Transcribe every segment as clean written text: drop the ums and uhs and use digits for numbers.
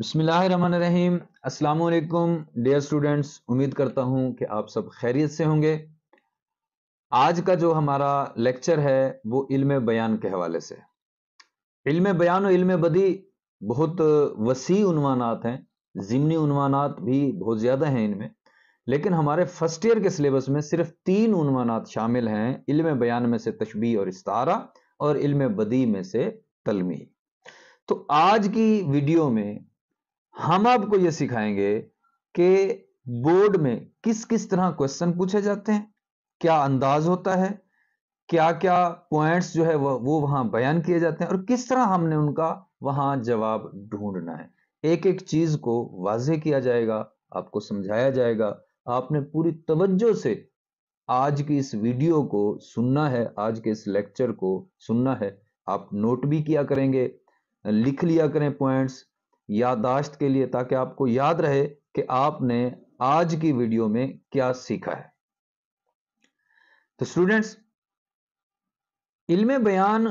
بسم اللہ الرحمن الرحیم۔ السلام علیکم ڈیئر اسٹوڈنٹس، امید کرتا ہوں کہ آپ سب خیریت سے ہوں گے۔ آج کا جو ہمارا لیکچر ہے وہ علم بیان کے حوالے سے۔ علم بیان و علم بدی بہت وسیع عنوانات ہیں، ضمنی عنوانات بھی بہت زیادہ ہیں ان میں، لیکن ہمارے فرسٹ ایئر کے سلیبس میں صرف 3 عنوانات شامل ہیں، علم بیان میں سے تشبیہ اور استعارہ، اور علم بدی میں سے تلمیح۔ تو آج کی ویڈیو میں ہم آپ کو یہ سکھائیں گے کہ بورڈ میں کس کس طرح کوسچن پوچھے جاتے ہیں، کیا انداز ہوتا ہے، کیا کیا پوائنٹس جو ہے وہ وہاں بیان کیے جاتے ہیں، اور کس طرح ہم نے ان کا وہاں جواب ڈھونڈنا ہے۔ ایک ایک چیز کو واضح کیا جائے گا، آپ کو سمجھایا جائے گا۔ آپ نے پوری توجہ سے آج کی اس ویڈیو کو سننا ہے، آج کے اس لیکچر کو سننا ہے۔ آپ نوٹ بھی کیا کریں گے، لکھ لیا کریں پوائنٹس یادداشت کے لیے، تاکہ آپ کو یاد رہے کہ آپ نے آج کی ویڈیو میں کیا سیکھا ہے۔ تو اسٹوڈنٹس، علم بیان،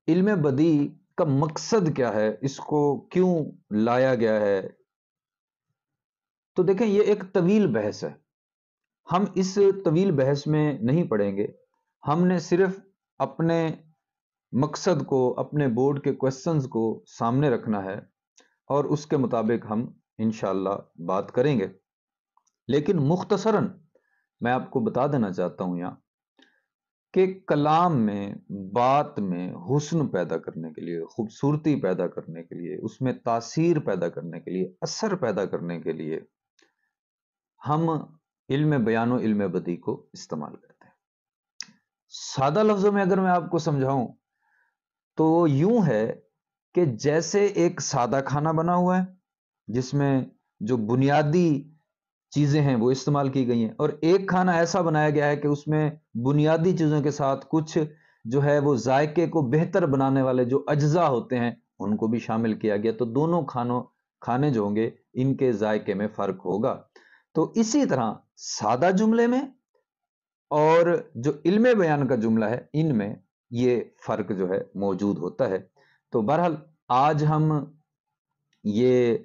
علم بدی کا مقصد کیا ہے، اس کو کیوں لایا گیا ہے؟ تو دیکھیں، یہ ایک طویل بحث ہے۔ ہم اس طویل بحث میں نہیں پڑھیں گے، ہم نے صرف اپنے مقصد کو، اپنے بورڈ کے کوسچنز کو سامنے رکھنا ہے اور اس کے مطابق ہم انشاءاللہ بات کریں گے۔ لیکن مختصراً میں آپ کو بتا دینا چاہتا ہوں یہاں کہ کلام میں، بات میں حسن پیدا کرنے کے لیے، خوبصورتی پیدا کرنے کے لیے، اس میں تاثیر پیدا کرنے کے لیے، اثر پیدا کرنے کے لیے ہم علم بیان و علم بدی کو استعمال کرتے ہیں۔ سادہ لفظوں میں اگر میں آپ کو سمجھاؤں تو یوں ہے کہ جیسے ایک سادہ کھانا بنا ہوا ہے جس میں جو بنیادی چیزیں ہیں وہ استعمال کی گئی ہیں، اور ایک کھانا ایسا بنایا گیا ہے کہ اس میں بنیادی چیزوں کے ساتھ کچھ جو ہے وہ ذائقے کو بہتر بنانے والے جو اجزاء ہوتے ہیں ان کو بھی شامل کیا گیا، تو دونوں کھانے جو ہوں گے ان کے ذائقے میں فرق ہوگا۔ تو اسی طرح سادہ جملے میں اور جو علم بیان کا جملہ ہے ان میں یہ فرق جو ہے موجود ہوتا ہے۔ تو بہرحال آج ہم یہ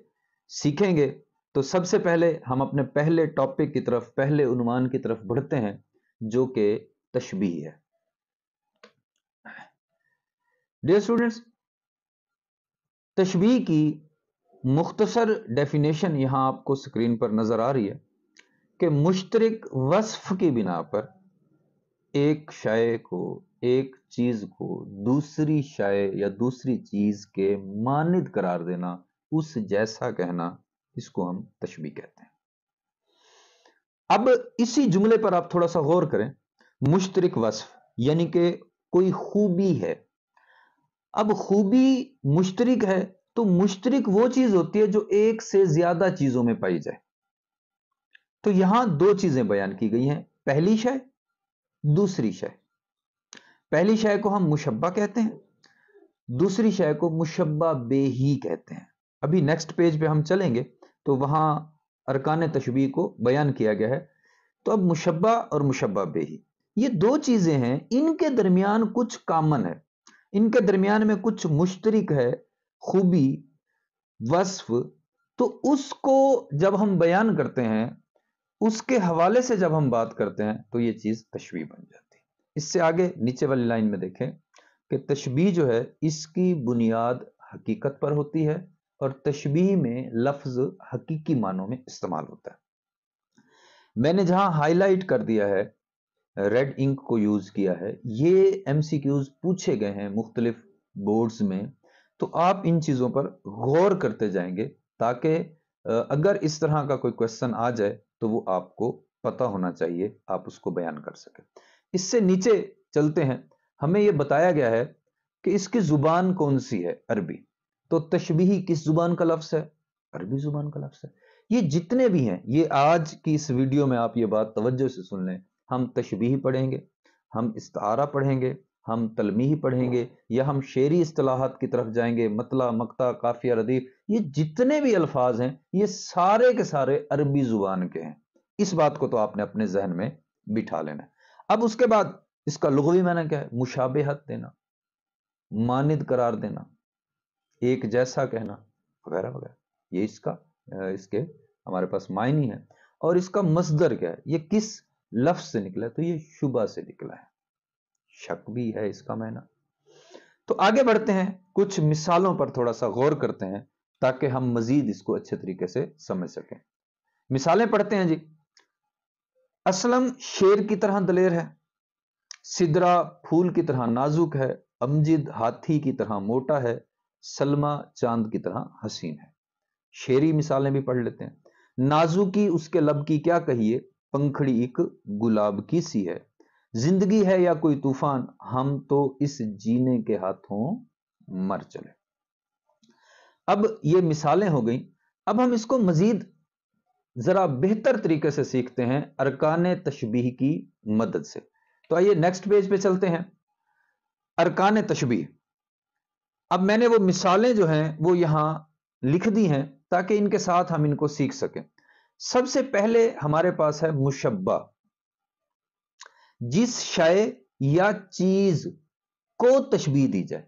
سیکھیں گے۔ تو سب سے پہلے ہم اپنے پہلے ٹاپک کی طرف، پہلے عنوان کی طرف بڑھتے ہیں جو کہ تشبیہ ہے۔ ڈیئر اسٹوڈنٹس، تشبیہ کی مختصر ڈیفینیشن یہاں آپ کو سکرین پر نظر آ رہی ہے کہ مشترک وصف کی بنا پر ایک شے کو، ایک چیز کو دوسری شے یا دوسری چیز کے مانند قرار دینا، اس جیسا کہنا، اس کو ہم تشبیہ کہتے ہیں۔ اب اسی جملے پر آپ تھوڑا سا غور کریں۔ مشترک وصف یعنی کہ کوئی خوبی ہے۔ اب خوبی مشترک ہے تو مشترک وہ چیز ہوتی ہے جو ایک سے زیادہ چیزوں میں پائی جائے۔ تو یہاں 2 چیزیں بیان کی گئی ہیں، پہلی شے، دوسری شے۔ پہلی شے کو ہم مشبہ کہتے ہیں، دوسری شے کو مشبہ بہ ہی کہتے ہیں۔ ابھی نیکسٹ پیج پہ ہم چلیں گے تو وہاں ارکان تشبیہ کو بیان کیا گیا ہے۔ تو اب مشبہ اور مشبہ بہ ہی، یہ 2 چیزیں ہیں، ان کے درمیان کچھ کامن ہے، ان کے درمیان میں کچھ مشترک ہے، خوبی، وصف۔ تو اس کو جب ہم بیان کرتے ہیں، اس کے حوالے سے جب ہم بات کرتے ہیں تو یہ چیز تشبیہ بن جاتی ہے۔ اس سے آگے نیچے والی لائن میں دیکھیں کہ تشبیہ جو ہے اس کی بنیاد حقیقت پر ہوتی ہے، اور تشبیہ میں لفظ حقیقی معنوں میں استعمال ہوتا ہے۔ میں نے جہاں ہائی لائٹ کر دیا ہے، ریڈ انک کو یوز کیا ہے، یہ ایم سی کیوز پوچھے گئے ہیں مختلف بورڈز میں، تو آپ ان چیزوں پر غور کرتے جائیں گے تاکہ اگر اس طرح کا کوئی کوسچن آ جائے تو وہ آپ کو پتہ ہونا چاہیے، آپ اس کو بیان کر سکیں۔ اس سے نیچے چلتے ہیں، ہمیں یہ بتایا گیا ہے کہ اس کی زبان کون سی ہے، عربی۔ تو تشبیہ کس زبان کا لفظ ہے؟ عربی زبان کا لفظ ہے۔ یہ جتنے بھی ہیں، یہ آج کی اس ویڈیو میں آپ یہ بات توجہ سے سن لیں، ہم تشبیہ پڑھیں گے، ہم استعارہ پڑھیں گے، ہم تلمیح پڑھیں گے، یا ہم شعری اصطلاحات کی طرف جائیں گے، مطلع، مقطع، قافیہ، ردیف، یہ جتنے بھی الفاظ ہیں یہ سارے کے سارے عربی زبان کے ہیں۔ اس بات کو تو آپ نے اپنے ذہن میں بٹھا لینا ہے۔ اب اس کے بعد اس کا لغوی معنی کیا ہے؟ مشابہت دینا، مانند قرار دینا، ایک جیسا کہنا، وغیرہ وغیرہ. یہ اس کے ہمارے پاس معنی ہے. اور اس کا مصدر کیا ہے, یہ کس لفظ سے نکلا ہے, تو یہ شبہ سے نکلا ہے. شک بھی ہے اس کا معنی. تو آگے بڑھتے ہیں, کچھ مثالوں پر تھوڑا سا غور کرتے ہیں تاکہ ہم مزید اس کو اچھے طریقے سے سمجھ سکیں. مثالیں پڑھتے ہیں جی. اسلم شیر کی طرح دلیر ہے, سدرا پھول کی طرح نازک ہے, امجد ہاتھی کی طرح موٹا ہے, سلمہ چاند کی طرح حسین ہے. شعری مثالیں بھی پڑھ لیتے ہیں. نازکی اس کے لب کی کیا کہیے, پنکھڑی ایک گلاب کی سی ہے. زندگی ہے یا کوئی طوفان, ہم تو اس جینے کے ہاتھوں مر چلے. اب یہ مثالیں ہو گئیں. اب ہم اس کو مزید ذرا بہتر طریقے سے سیکھتے ہیں ارکان تشبیہ کی مدد سے. تو آئیے نیکسٹ پیج پہ چلتے ہیں. ارکان تشبیہ. اب میں نے وہ مثالیں جو ہیں وہ یہاں لکھ دی ہیں تاکہ ان کے ساتھ ہم ان کو سیکھ سکیں. سب سے پہلے ہمارے پاس ہے مشبہ. جس شے یا چیز کو تشبیہ دی جائے,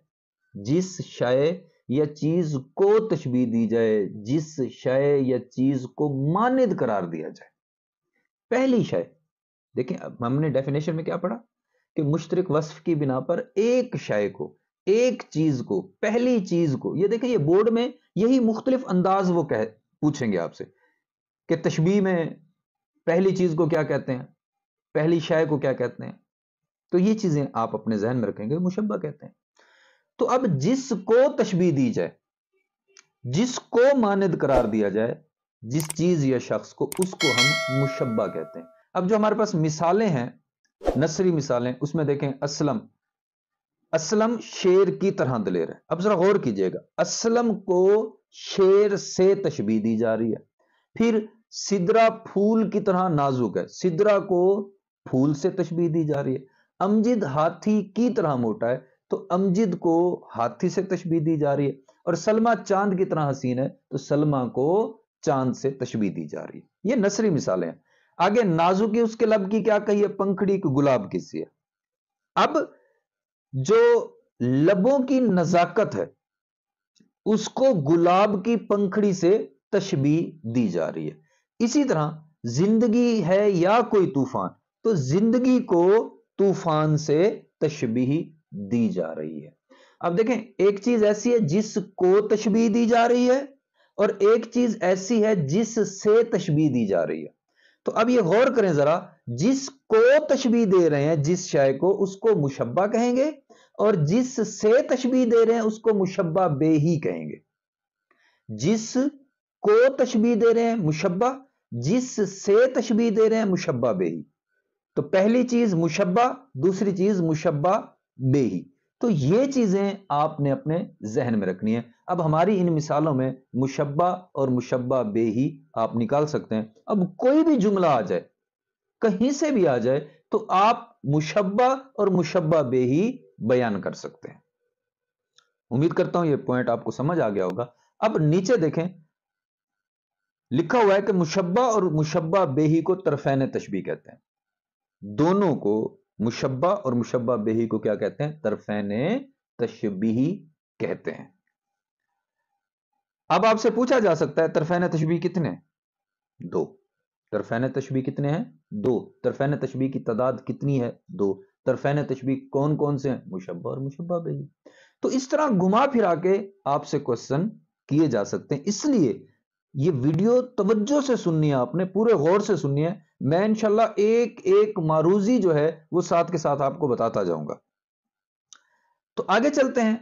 جس شے یا چیز کو تشبیہ دی جائے, جس شے یا چیز کو مانند قرار دیا جائے. پہلی شے دیکھیں, اب ہم نے ڈیفینیشن میں کیا پڑھا کہ مشترک وصف کی بنا پر ایک شے کو, ایک چیز کو, پہلی چیز کو. یہ دیکھیں, یہ بورڈ میں یہی مختلف انداز وہ پوچھیں گے آپ سے کہ تشبیہ میں پہلی چیز کو کیا کہتے ہیں, پہلی شے کو کیا کہتے ہیں. تو یہ چیزیں آپ اپنے ذہن میں رکھیں گے, مشبہ کہتے ہیں. تو اب جس کو تشبیہ دی جائے, جس کو مانند قرار دیا جائے, جس چیز یا شخص کو, اس کو ہم مشبہ کہتے ہیں. اب جو ہمارے پاس مثالیں ہیں, نثری مثالیں, اس میں دیکھیں اسلم. اسلم شیر کی طرح دلیر ہے. اب ذرا غور کیجئے گا, اسلم کو شیر سے تشبیہ دی جا رہی ہے. پھر سدرا پھول کی طرح نازک ہے, سدرا کو پھول سے تشبیہ دی جا رہی ہے. امجد ہاتھی کی طرح موٹا ہے, تو امجد کو ہاتھی سے تشبیہ دی جا رہی ہے. اور سلمہ چاند کی طرح حسین ہے, تو سلمہ کو چاند سے تشبیہ دی جا رہی ہے. یہ نثری مثالیں ہیں. آگے نازکی اس کے لب کی کیا کہی ہے, پنکھڑی کی گلاب کی سی ہے. اب جو لبوں کی نزاکت ہے اس کو گلاب کی پنکھڑی سے تشبیہ دی جا رہی ہے. اسی طرح زندگی ہے یا کوئی طوفان, تو زندگی کو طوفان سے تشبیہ دی جا رہی ہے. اب دیکھیں, ایک چیز ایسی ہے جس کو تشبیہ دی جا رہی ہے, اور ایک چیز ایسی ہے جس سے تشبیہ دی جا رہی ہے. تو اب یہ غور کریں ذرا, جس کو تشبیہ دے رہے ہیں جس شے کو, اس کو مشبہ کہیں گے, اور جس سے تشبیہ دے رہے ہیں اس کو مشبہ بے ہی کہیں گے. جس کو تشبیہ دے رہے ہیں مشبہ, جس سے تشبیہ دے رہے ہیں مشبہ بے ہی. تو پہلی چیز مشبہ, دوسری چیز مشبہ بے ہی. تو یہ چیزیں آپ نے اپنے ذہن میں رکھنی ہے. اب ہماری ان مثالوں میں مشبہ اور مشبہ بے ہی آپ نکال سکتے ہیں. اب کوئی بھی جملہ آ جائے, کہیں سے بھی آ جائے, تو آپ مشبہ اور مشبہ بے ہی بیان کر سکتے ہیں. امید کرتا ہوں یہ پوائنٹ آپ کو سمجھ آ گیا ہوگا. اب نیچے دیکھیں, لکھا ہوا ہے کہ مشبہ اور مشبہ بے ہی کو طرفین تشبیہ کہتے ہیں. دونوں کو, مشبہ اور مشبہ بے ہی کو کیا کہتے ہیں, طرفین تشبیہ کہتے ہیں. اب آپ سے پوچھا جا سکتا ہے طرفین تشبیہ کتنے ہیں؟ دو. طرفین تشبیہ کتنے ہیں؟ دو. طرفین تشبیہ کی تعداد کتنی ہے؟ دو. طرفین تشبیہ کون کون سے ہیں؟ مشبہ اور مشبہ بے ہی. تو اس طرح گھما پھرا کے آپ سے کوسچن کیے جا سکتے ہیں. اس لیے یہ ویڈیو توجہ سے سننی ہے, آپ نے پورے غور سے سننی ہے. میں انشاءاللہ ایک ایک معروضی جو ہے وہ ساتھ کے ساتھ آپ کو بتاتا جاؤں گا. تو آگے چلتے ہیں.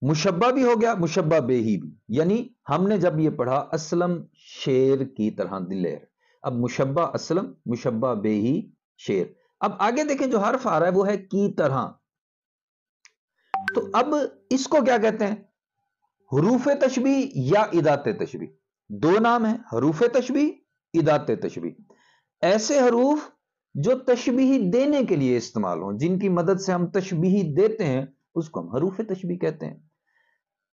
مشبہ بھی ہو گیا, مشبہ بے ہی بھی. یعنی ہم نے جب یہ پڑھا اسلم شیر کی طرح دلیر, اب مشبہ اسلم, مشبہ بے ہی شیر. اب آگے دیکھیں جو حرف آ رہا ہے وہ ہے کی طرح. تو اب اس کو کیا کہتے ہیں؟ حروف تشبیہ یا ادات تشبیہ. دو نام ہیں, حروف تشبیہ, ادات تشبیہ. ایسے حروف جو تشبیہ دینے کے لیے استعمال ہوں, جن کی مدد سے ہم تشبیہ دیتے ہیں, اس کو ہم حروف تشبیہ کہتے ہیں.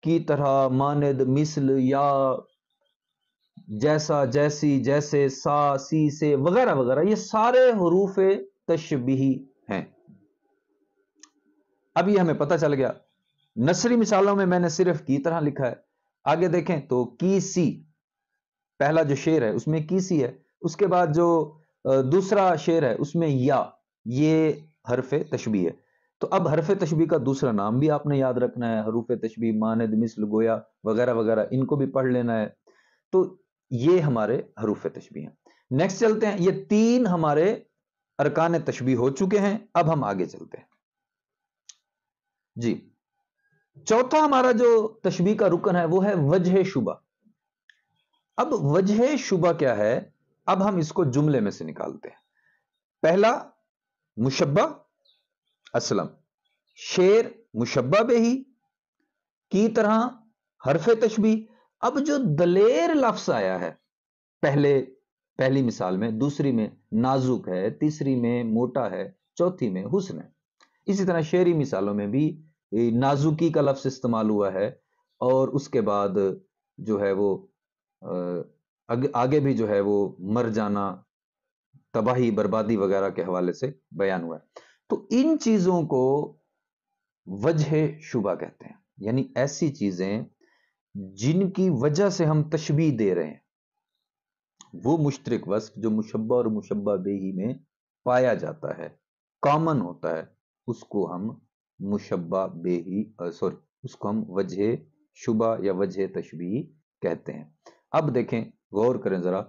کی طرح, مانند, مثل, یا, جیسا, جیسی, جیسے, سا, سی, سے, وغیرہ وغیرہ, یہ سارے حروف تشبیہ ہیں. اب یہ ہمیں پتہ چل گیا. نثری مثالوں میں میں نے صرف کی طرح لکھا ہے, آگے دیکھیں تو کی سی، پہلا جو شعر ہے اس میں کی سی ہے، اس کے بعد جو دوسرا شعر ہے اس میں یا، یہ حرف تشبیہ ہے۔ تو اب حرف تشبیہ کا دوسرا نام بھی آپ نے یاد رکھنا ہے، حروف تشبیہ ماند، مثل، گویا وغیرہ وغیرہ، ان کو بھی پڑھ لینا ہے۔ تو یہ ہمارے حروف تشبیہ ہیں۔ نیکسٹ چلتے ہیں، یہ 3 ہمارے ارکان تشبیہ ہو چکے ہیں، اب ہم آگے چلتے ہیں جی۔ چوتھا ہمارا جو تشبیہ کا رکن ہے وہ ہے وجہ شبہ۔ اب وجہ شبہ کیا ہے؟ اب ہم اس کو جملے میں سے نکالتے ہیں۔ پہلا مشبہ اسلم، شعر مشبہ بہی کی طرح حرف تشبیہ۔ اب جو دلیر لفظ آیا ہے پہلی مثال میں، دوسری میں نازک ہے، تیسری میں موٹا ہے، چوتھی میں حسن ہے، اسی طرح شعری مثالوں میں بھی نازکی کا لفظ استعمال ہوا ہے، اور اس کے بعد جو ہے وہ آگے بھی جو ہے وہ مر جانا، تباہی، بربادی وغیرہ کے حوالے سے بیان ہوا ہے۔ تو ان چیزوں کو وجہ شبہ کہتے ہیں، یعنی ایسی چیزیں جن کی وجہ سے ہم تشبیہ دے رہے ہیں، وہ مشترک وصف جو مشبہ اور مشبہ بہی میں پایا جاتا ہے، کامن ہوتا ہے، اس کو ہم مشبہ بہی اس کو ہم وجہ شبہ یا وجہ تشبیہ کہتے ہیں۔ اب دیکھیں، غور کریں ذرا،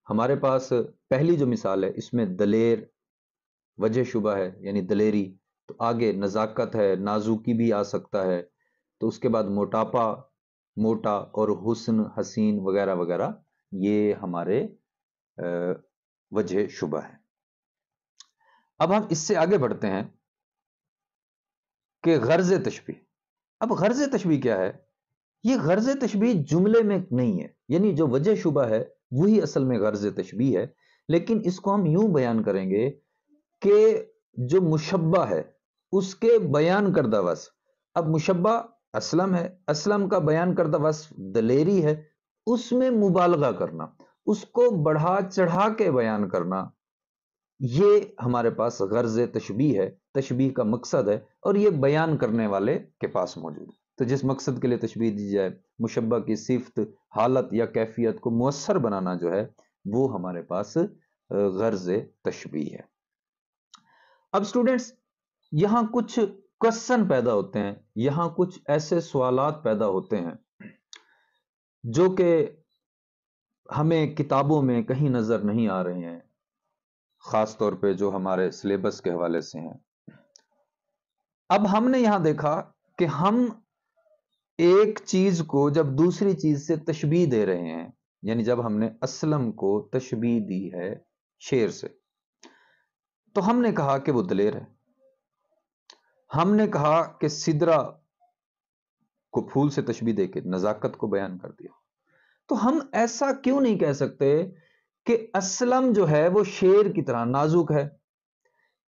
ہمارے پاس پہلی جو مثال ہے اس میں دلیر وجہ شبہ ہے، یعنی دلیری، تو آگے نزاکت ہے، نازکی بھی آ سکتا ہے، تو اس کے بعد موٹاپا، موٹا، اور حسن، حسین وغیرہ وغیرہ، یہ ہمارے وجہ شبہ ہے۔ اب ہم اس سے آگے بڑھتے ہیں کہ غرض تشبیہ۔ اب غرض تشبیہ کیا ہے؟ یہ غرض تشبیہ جملے میں نہیں ہے، یعنی جو وجہ شبہ ہے وہی اصل میں غرض تشبیہ ہے، لیکن اس کو ہم یوں بیان کریں گے کہ جو مشبہ ہے اس کے بیان کردہ وصف، اب مشبہ اسلم ہے، اسلم کا بیان کردہ وصف دلیری ہے، اس میں مبالغہ کرنا، اس کو بڑھا چڑھا کے بیان کرنا، یہ ہمارے پاس غرض تشبیہ ہے، تشبیہ کا مقصد ہے، اور یہ بیان کرنے والے کے پاس موجود ہے۔ تو جس مقصد کے لیے تشبیہ دی جائے، مشبہ کی صفت، حالت یا کیفیت کو مؤثر بنانا جو ہے، وہ ہمارے پاس غرض تشبیہ ہے۔ اب سٹوڈنٹس، یہاں کچھ کوسچن پیدا ہوتے ہیں، یہاں کچھ ایسے سوالات پیدا ہوتے ہیں جو کہ ہمیں کتابوں میں کہیں نظر نہیں آ رہے ہیں، خاص طور پہ جو ہمارے سلیبس کے حوالے سے ہیں۔ اب ہم نے یہاں دیکھا کہ ہم ایک چیز کو جب دوسری چیز سے تشبیہ دے رہے ہیں، یعنی جب ہم نے اسلم کو تشبیہ دی ہے شعر سے، تو ہم نے کہا کہ وہ دلیر ہے، ہم نے کہا کہ سدرا کو پھول سے تشبیہ دے کے نزاکت کو بیان کر دیا، تو ہم ایسا کیوں نہیں کہہ سکتے کہ اسلم جو ہے وہ شیر کی طرح نازک ہے،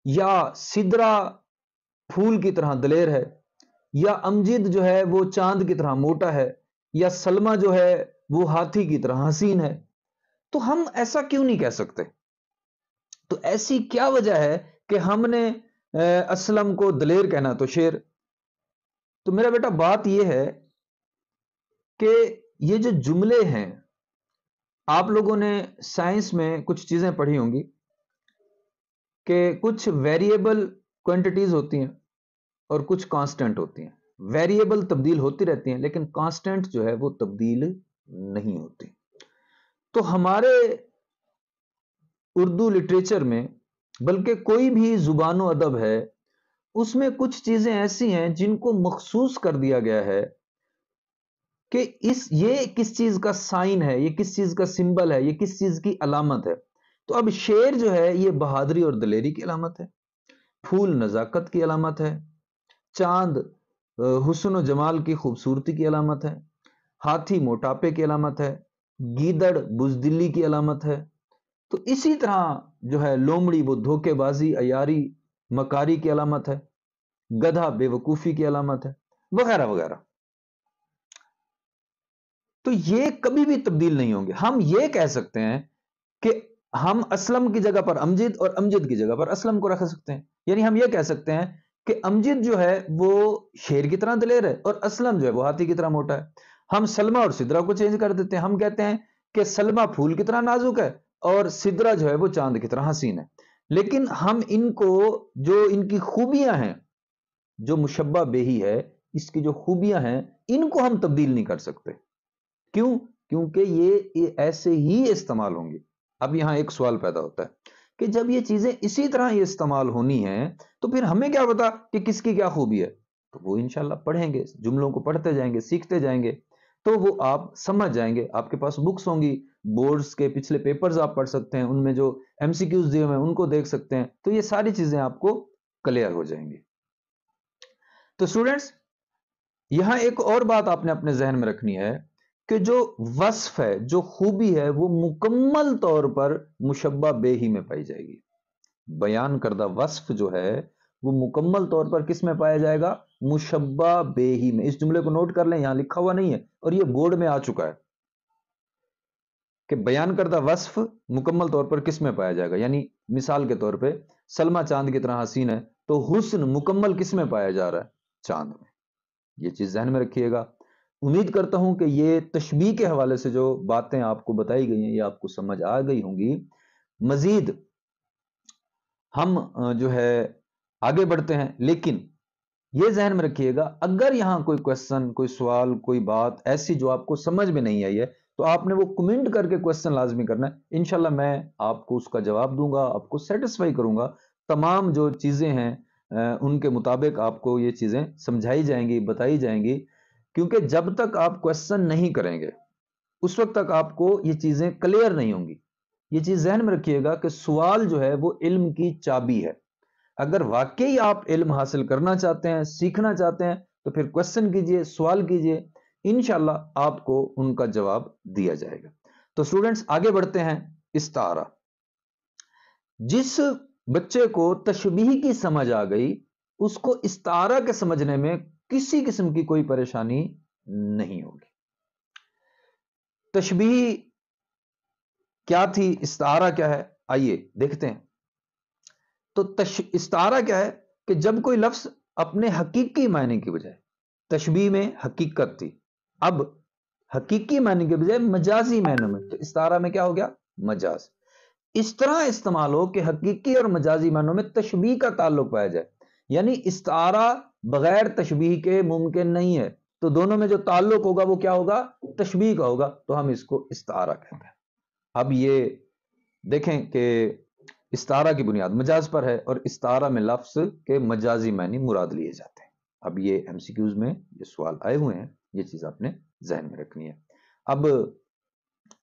یا سدرا پھول کی طرح دلیر ہے، یا امجد جو ہے وہ چاند کی طرح موٹا ہے، یا سلمہ جو ہے وہ ہاتھی کی طرح حسین ہے؟ تو ہم ایسا کیوں نہیں کہہ سکتے؟ تو ایسی کیا وجہ ہے کہ ہم نے اسلم کو دلیر کہنا تو شیر؟ تو میرا بیٹا بات یہ ہے کہ یہ جو جملے ہیں، آپ لوگوں نے سائنس میں کچھ چیزیں پڑھی ہوں گی کہ کچھ ویریبل کوانٹیٹیز ہوتی ہیں اور کچھ کانسٹنٹ ہوتی ہیں۔ ویریبل تبدیل ہوتی رہتی ہیں لیکن کانسٹنٹ جو ہے وہ تبدیل نہیں ہوتی۔ تو ہمارے اردو لٹریچر میں، بلکہ کوئی بھی زبان و ادب ہے، اس میں کچھ چیزیں ایسی ہیں جن کو مخصوص کر دیا گیا ہے کہ یہ کس چیز کا سائن ہے، یہ کس چیز کا سمبل ہے، یہ کس چیز کی علامت ہے۔ تو اب شیر جو ہے یہ بہادری اور دلیری کی علامت ہے، پھول نزاکت کی علامت ہے، چاند حسن و جمال کی خوبصورتی کی علامت ہے، ہاتھی موٹاپے کی علامت ہے، گیدڑ بزدلی کی علامت ہے، تو اسی طرح جو ہے لومڑی وہ دھوکے بازی، عیاری، مکاری کی علامت ہے، گدھا بے وقوفی کی علامت ہے، وغیرہ وغیرہ۔ تو یہ کبھی بھی تبدیل نہیں ہوں گے۔ ہم یہ کہہ سکتے ہیں کہ ہم اسلم کی جگہ پر امجد اور امجد کی جگہ پر اسلم کو رکھ سکتے ہیں، یعنی ہم یہ کہہ سکتے ہیں کہ امجد جو ہے وہ شیر کی طرح دلیر ہے اور اسلم جو ہے وہ ہاتھی کی طرح موٹا ہے۔ ہم سلما اور سدرا کو چینج کر دیتے ہیں. ہم کہتے ہیں کہ سلما پھول کی طرح نازک ہے اور سدرا جو ہے وہ چاند کی طرح حسین ہے. لیکن ہم ان کو جو ان کی خوبیاں ہیں، جو مشبہ بیہی ہے اس کی جو خوبیاں ہیں، ان کو ہم تبدیل نہیں کر سکتے. کیوں؟ کیونکہ یہ ایسے ہی استعمال ہوں گے. اب یہاں ایک سوال پیدا ہوتا ہے کہ جب یہ چیزیں اسی طرح یہ استعمال ہونی ہیں تو پھر ہمیں کیا پتا کہ کس کی کیا خوبی ہے؟ تو وہ انشاءاللہ پڑھیں گے، جملوں کو پڑھتے جائیں گے، سیکھتے جائیں گے تو وہ آپ سمجھ جائیں گے. آپ کے پاس بکس ہوں گی، بورڈز کے پچھلے پیپرز آپ پڑھ سکتے ہیں، ان میں جو ایم سی کیوز دیے ہوئے ہیں ان کو دیکھ سکتے ہیں، تو یہ ساری چیزیں آپ کو کلیئر ہو جائیں گی. تو اسٹوڈینٹس، یہاں ایک اور بات آپ نے اپنے ذہن میں رکھنی ہے کہ جو وصف ہے، جو خوبی ہے، وہ مکمل طور پر مشبہ بیہی میں پائی جائے گی. بیان کردہ وصف جو ہے وہ مکمل طور پر کس میں پایا جائے گا؟ مشبہ بیہی میں. اس جملے کو نوٹ کر لیں، یہاں لکھا ہوا نہیں ہے اور یہ بورڈ میں آ چکا ہے کہ بیان کردہ وصف مکمل طور پر کس میں پایا جائے گا. یعنی مثال کے طور پہ سلما چاند کی طرح حسین ہے تو حسن مکمل کس میں پایا جا رہا ہے؟ چاند میں. یہ چیز ذہن میں رکھیے گا. امید کرتا ہوں کہ یہ تشبیہ کے حوالے سے جو باتیں آپ کو بتائی گئی ہیں یہ آپ کو سمجھ آ گئی ہوں گی. مزید ہم جو ہے آگے بڑھتے ہیں، لیکن یہ ذہن میں رکھیے گا اگر یہاں کوئی کویسچن، کوئی سوال، کوئی بات ایسی جو آپ کو سمجھ میں نہیں آئی ہے تو آپ نے وہ کمنٹ کر کے کویسچن لازمی کرنا ہے. انشاءاللہ میں آپ کو اس کا جواب دوں گا، آپ کو سیٹسفائی کروں گا. تمام جو چیزیں ہیں ان کے مطابق آپ کو یہ چیزیں سمجھائی جائیں گی، بتائی جائیں گی. کیونکہ جب تک آپ کویسچن نہیں کریں گے اس وقت تک آپ کو یہ چیزیں کلیئر نہیں ہوں گی. یہ چیز ذہن میں رکھیے گا کہ سوال جو ہے وہ علم کی چابی ہے. اگر واقعی آپ علم حاصل کرنا چاہتے ہیں، سیکھنا چاہتے ہیں تو پھر کویسچن کیجئے، سوال کیجئے، انشاءاللہ آپ کو ان کا جواب دیا جائے گا. تو سٹوڈنٹس آگے بڑھتے ہیں. استعارہ. جس بچے کو تشبیہ کی سمجھ آ گئی اس کو استعارہ کے سمجھنے میں کسی قسم کی کوئی پریشانی نہیں ہوگی. تشبیہ کیا تھی، استعارہ کیا ہے، آئیے دیکھتے ہیں. تو استعارہ کیا ہے کہ جب کوئی لفظ اپنے حقیقی معنی کی بجائے، تشبیہ میں حقیقت تھی، اب حقیقی معنی کے بجائے مجازی معنی میں، تو استعارہ میں کیا ہو گیا؟ مجاز. اس طرح استعمال ہو کہ حقیقی اور مجازی معنوں میں تشبیہ کا تعلق پایا جائے. یعنی استعارہ بغیر تشبیہ کے ممکن نہیں ہے، تو دونوں میں جو تعلق ہوگا وہ کیا ہوگا؟ تشبیہ کا ہوگا، تو ہم اس کو استعارہ کہتے ہیں. اب یہ دیکھیں کہ استعارہ کی بنیاد مجاز پر ہے اور استعارہ میں لفظ کے مجازی معنی مراد لیے جاتے ہیں. اب یہ ایم سی کیوز میں یہ سوال آئے ہوئے ہیں، یہ چیز آپ نے ذہن میں رکھنی ہے. اب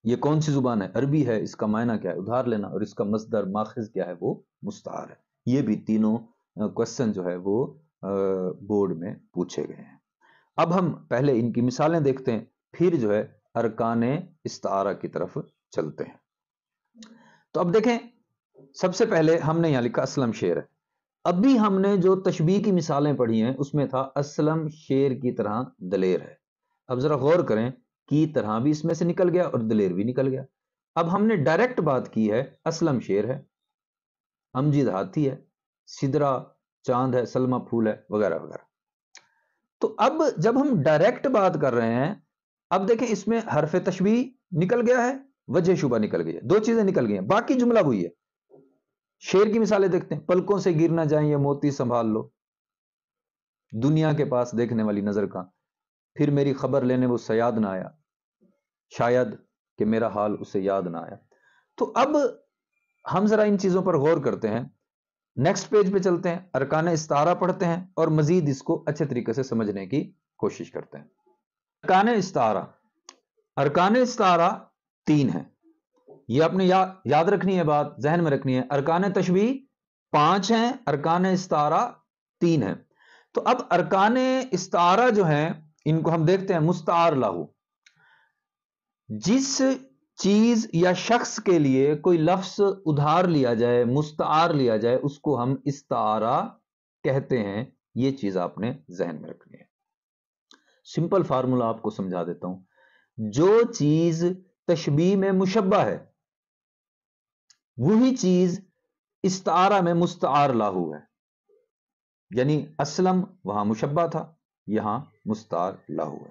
یہ کون سی زبان ہے؟ عربی ہے. اس کا معنی کیا ہے؟ ادھار لینا. اور اس کا مصدر ماخذ کیا ہے؟ وہ مستعار ہے. یہ بھی تینوں کویسچن جو ہے وہ بورڈ میں پوچھے گئے ہیں. اب ہم پہلے ان کی مثالیں دیکھتے ہیں، پھر جو ہے ارکان استعارہ کی طرف چلتے ہیں. تو اب دیکھیں، سب سے پہلے ہم نے یہاں لکھا اسلم شیر ہے. ابھی ہم نے جو تشبیہ کی مثالیں پڑھی ہیں اس میں تھا اسلم شیر کی طرح دلیر ہے. اب ذرا غور کریں، کی طرح بھی اس میں سے نکل گیا اور دلیر بھی نکل گیا. اب ہم نے ڈائریکٹ بات کی ہے، اسلم شیر ہے، امجد ہاتھی ہے، سدرا چاند ہے، سلما پھول ہے، وغیرہ وغیرہ. تو اب جب ہم ڈائریکٹ بات کر رہے ہیں، اب دیکھیں اس میں حرف تشبیہ نکل گیا ہے، وجہ شبہ نکل گئی ہے، دو چیزیں نکل گئی ہیں، باقی جملہ وہی ہے. شیر کی مثالیں دیکھتے ہیں. پلکوں سے گر نہ جائیں یہ موتی سنبھال لو، دنیا کے پاس دیکھنے والی نظر کا، پھر میری خبر لینے وہ صیاد نہ آیا، شاید کہ میرا حال اسے یاد نہ آیا. تو اب ہم ذرا ان چیزوں پر غور کرتے ہیں. نیکسٹ پیج پہ چلتے ہیں، ارکان استعارہ پڑھتے ہیں اور مزید اس کو اچھے طریقے سے سمجھنے کی کوشش کرتے ہیں. ارکان استعارہ. ارکان استعارہ 3 ہیں. یہ آپ نے یاد رکھنی ہے، بات ذہن میں رکھنی ہے. ارکان تشبیہ 5 ہیں، ارکان استعارہ 3 ہیں. تو اب ارکان استعارہ جو ہیں ان کو ہم دیکھتے ہیں. مستعار لہو. جس چیز یا شخص کے لیے کوئی لفظ ادھار لیا جائے، مستعار لیا جائے، اس کو ہم استعارہ کہتے ہیں. یہ چیز آپ نے ذہن میں رکھنی ہے. سمپل فارمولا آپ کو سمجھا دیتا ہوں. جو چیز تشبیہ میں مشبہ ہے وہی چیز استعارہ میں مستعار لاہو ہے. یعنی اسلم وہاں مشبہ تھا، یہاں مستعار لاہو ہے.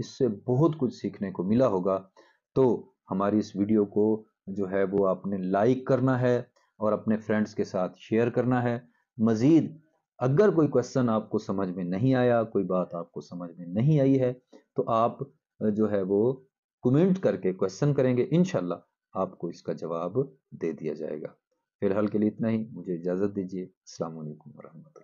اس سے بہت کچھ سیکھنے کو ملا ہوگا، تو ہماری اس ویڈیو کو جو ہے وہ آپ نے لائک کرنا ہے اور اپنے فرینڈز کے ساتھ شیئر کرنا ہے۔ مزید اگر کوئی کویسچن آپ کو سمجھ میں نہیں آیا، کوئی بات آپ کو سمجھ میں نہیں آئی ہے، تو آپ جو ہے وہ کمنٹ کر کے کویسچن کریں گے، انشاءاللہ آپ کو اس کا جواب دے دیا جائے گا۔ فی الحال کے لیے اتنا ہی، مجھے اجازت دیجیے۔ السلام علیکم ورحمۃ اللہ۔